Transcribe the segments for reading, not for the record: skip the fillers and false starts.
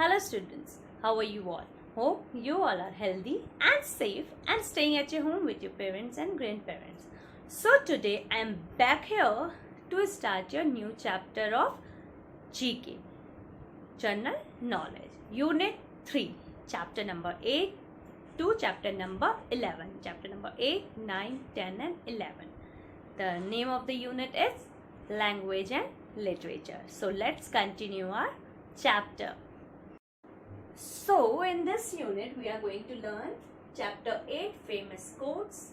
Hello students, how are you all? Hope you all are healthy and safe and staying at your home with your parents and grandparents. So today I am back here to start your new chapter of GK, General Knowledge, Unit 3, Chapter number 8 to Chapter number 11. Chapter number 8, 9, 10 and 11. The name of the unit is Language and Literature. So let's continue our chapter. So in this unit we are going to learn Chapter 8 Famous Quotes,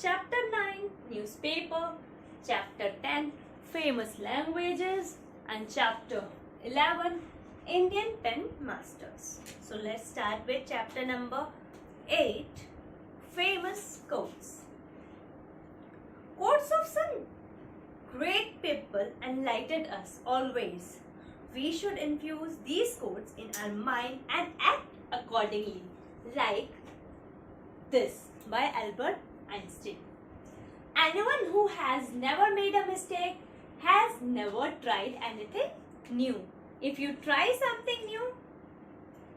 Chapter 9 Newspaper, Chapter 10 Famous Languages and Chapter 11 Indian Pen Masters. So let's start with Chapter number 8 Famous Quotes. Quotes of some great people enlightened us always. We should infuse these quotes in our mind and act accordingly, like this by Albert Einstein. Anyone who has never made a mistake has never tried anything new. If you try something new,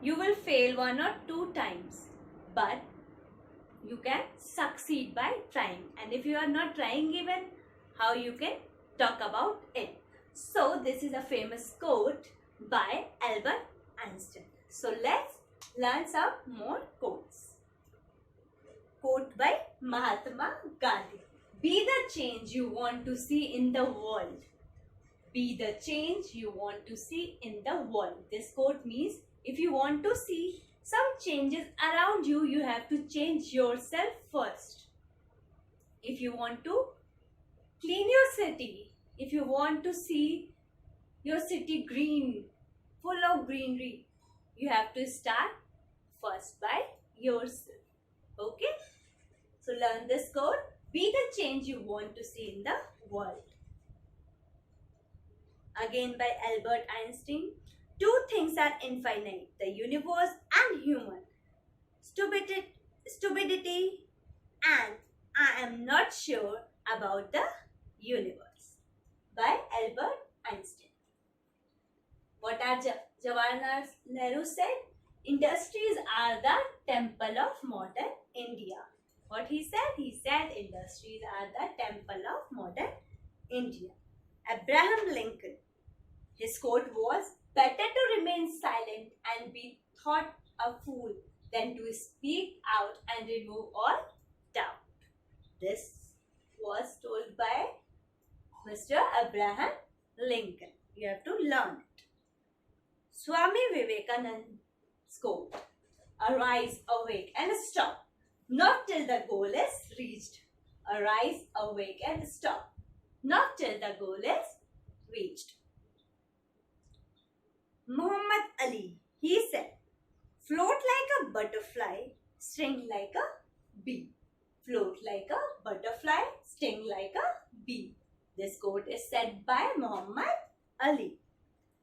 you will fail 1 or 2 times, but you can succeed by trying. And if you are not trying even, how you can talk about it? So this is a famous quote by Albert Einstein. So let's learn some more quotes. Quote by Mahatma Gandhi. Be the change you want to see in the world. Be the change you want to see in the world. This quote means if you want to see some changes around you, you have to change yourself first. If you want to clean your city, if you want to see your city green, full of greenery, you have to start first by yourself. Okay? So learn this quote. Be the change you want to see in the world. Again by Albert Einstein. 2 things are infinite, the universe and human. Stupidity and I am not sure about the universe. By Albert Einstein. What are Jawaharlal Nehru said? Industries are the temple of modern India. What he said? He said industries are the temple of modern India. Abraham Lincoln. His quote was, better to remain silent and be thought a fool than to speak out and remove all doubt. This was told by Mr. Abraham Lincoln. You have to learn it. Swami Vivekananda's quote. Arise, awake and stop. Not till the goal is reached. Arise, awake and stop. Not till the goal is reached. Muhammad Ali, he said, float like a butterfly, sting like a bee. Float like a butterfly, sting like a bee. This quote is said by Muhammad Ali.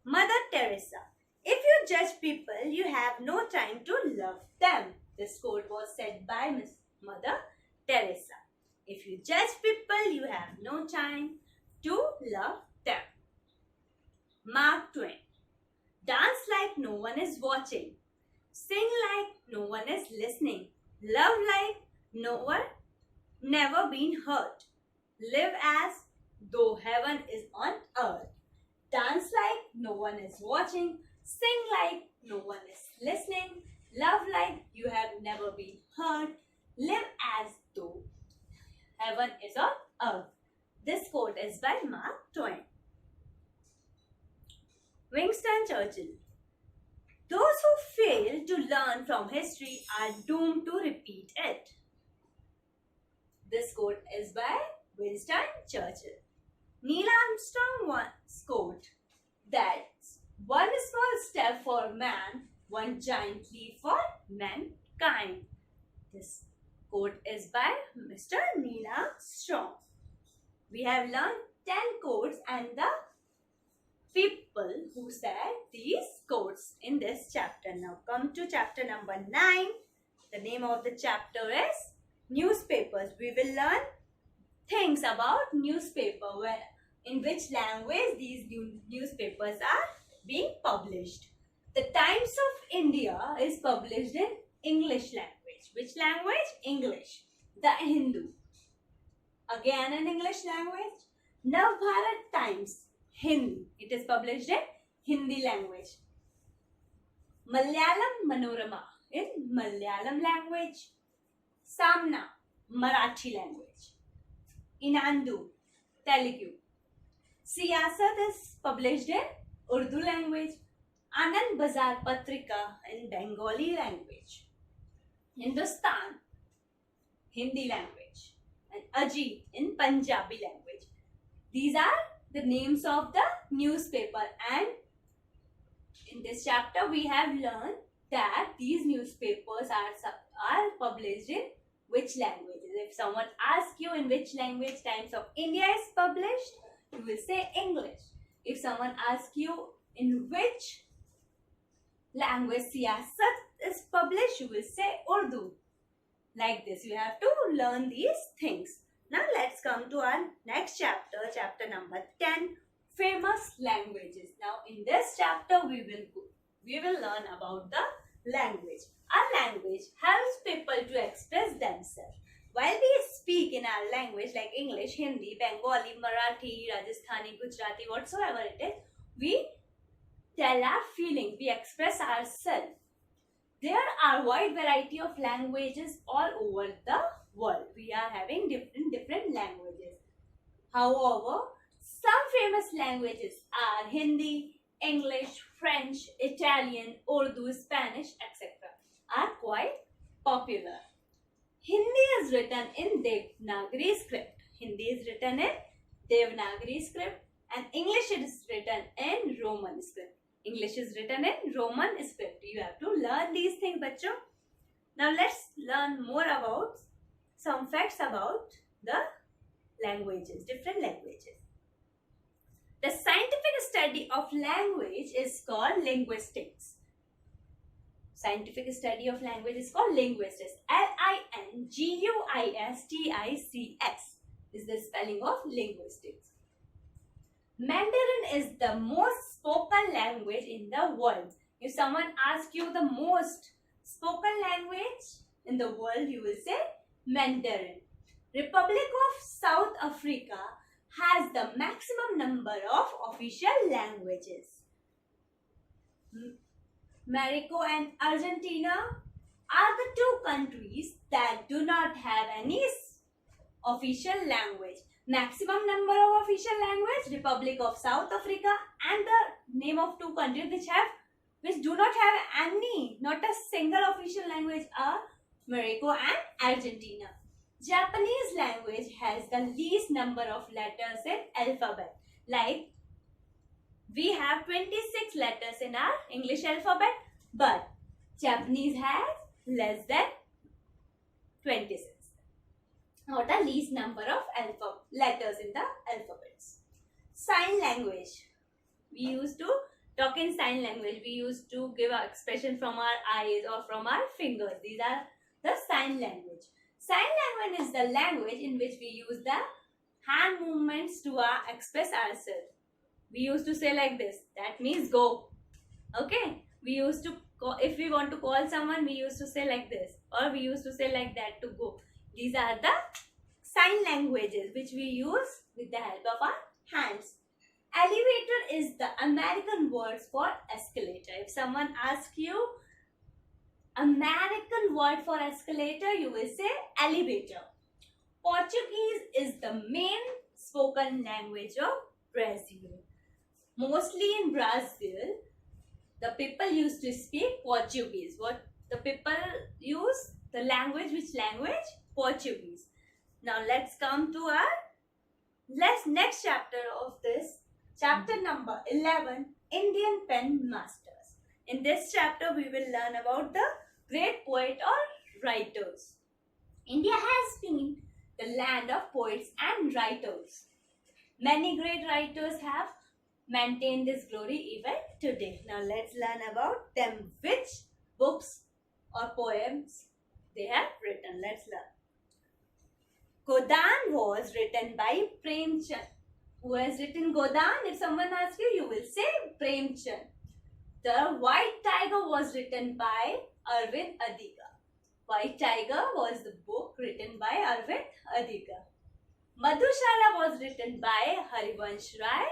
Mother Teresa. If you judge people, you have no time to love them. This quote was said by Miss Mother Teresa. If you judge people, you have no time to love them. Mark Twain. Dance like no one is watching. Sing like no one is listening. Love like no one never been hurt. Live as though heaven is on earth. Dance like no one is watching. Sing like no one is listening. Love like you have never been hurt. Live as though heaven is on earth. This quote is by Mark Twain. Winston Churchill. Those who fail to learn from history are doomed to repeat it. This quote is by Winston Churchill. Neil Armstrong once quote that one small step for man, one giant leap for mankind. This quote is by Mr. Neil Armstrong. We have learned 10 quotes and the people who said these quotes in this chapter. Now come to chapter number 9. The name of the chapter is Newspapers. We will learn things about newspaper, in which language these newspapers are being published. The Times of India is published in English language. Which language? English. The Hindu. Again in English language. Navbharat Times, Hindi. It is published in Hindi language. Malayalam Manorama in Malayalam language. Samna, Marathi language. Inandu, Telugu. Siyasat is published in Urdu language. Anand Bazar Patrika in Bengali language. Hindustan, Hindi language. And Ajit in Punjabi language. These are the names of the newspaper, and in this chapter we have learned that these newspapers are published in which languages. If someone asks you in which language Times of India is published, you will say English. If someone asks you in which language Siyasat is published, you will say Urdu. Like this, you have to learn these things. Now let's come to our next chapter, chapter number 10, famous languages. Now in this chapter we will learn about the language. Our language helps people to express themselves. While we speak in our language like English, Hindi, Bengali, Marathi, Rajasthani, Gujarati, whatsoever it is, we tell our feelings, we express ourselves. There are a wide variety of languages all over the world. We are having different languages. However, some famous languages are Hindi, English, French, Italian, Urdu, Spanish, etc. are quite popular. Hindi is written in Devanagari script. Hindi is written in Devanagari script, and English is written in Roman script. English is written in Roman script. You have to learn these things, bachcho. Now let's learn more about some facts about the languages, different languages. The scientific study of language is called linguistics. Scientific study of language is called linguistics. Linguistics is the spelling of linguistics. Mandarin is the most spoken language in the world. If someone asks you the most spoken language in the world, you will say Mandarin. Republic of South Africa has the maximum number of official languages. Morocco and Argentina are the two countries that do not have any official language. Maximum number of official language, Republic of South Africa, and the name of two countries which do not have any, not a single official language, are Morocco and Argentina. Japanese language has the least number of letters in alphabet. Like we have 26 letters in our English alphabet, but Japanese has less than 26. Or the least number of letters in the alphabets. Sign language. We used to talk in sign language. We used to give our expression from our eyes or from our fingers. These are the sign language. Sign language is the language in which we use the hand movements to express ourselves. We used to say like this. That means go. Okay. We used to call, if we want to call someone, we used to say like this, or we used to say like that to go. These are the sign languages which we use with the help of our hands. Elevator is the American word for escalator. If someone asks you American word for escalator, you will say elevator. Portuguese is the main spoken language of Brazil. Mostly in Brazil, the people used to speak Portuguese. What the people use? The language, which language? Portuguese. Now let's come to our next chapter of this. Chapter number 11, Indian Pen Masters. In this chapter, we will learn about the great poet or writers. India has been the land of poets and writers. Many great writers have maintained this glory even today. Now let's learn about them. Which books or poems they have written. Let's learn. Godan was written by Premchand. Who has written Godan? If someone asks you, you will say Premchand. The White Tiger was written by Arvind Adiga. White Tiger was the book written by Arvind Adiga. Madhushala was written by Harivansh Rai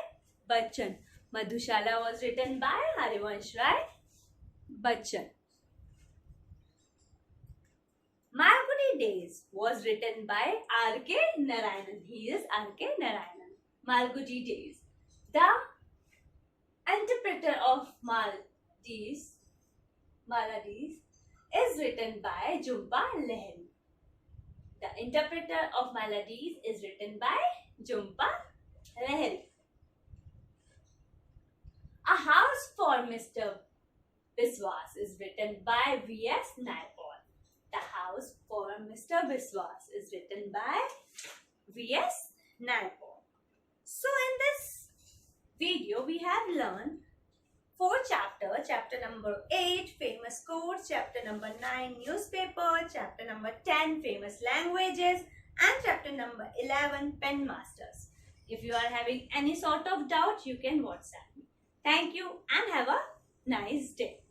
Bachchan. Madhushala was written by Harivansh Rai Bachchan. Malgudi Days was written by R.K. Narayanan. He is R.K. Narayanan. Malgudi Days. The interpreter of Maladies is written by Jhumpa Lahiri. The interpreter of Maladies is written by Jhumpa Lahiri. A House for Mr. Biswas is written by V.S. Naipaul. The House for Mr. Biswas is written by V.S. Naipaul. So in this video we have learned 4 chapters. Chapter number 8, famous quotes. Chapter number 9, newspaper. Chapter number 10, famous languages. And chapter number 11, pen masters. If you are having any sort of doubt, you can WhatsApp me. Thank you and have a nice day.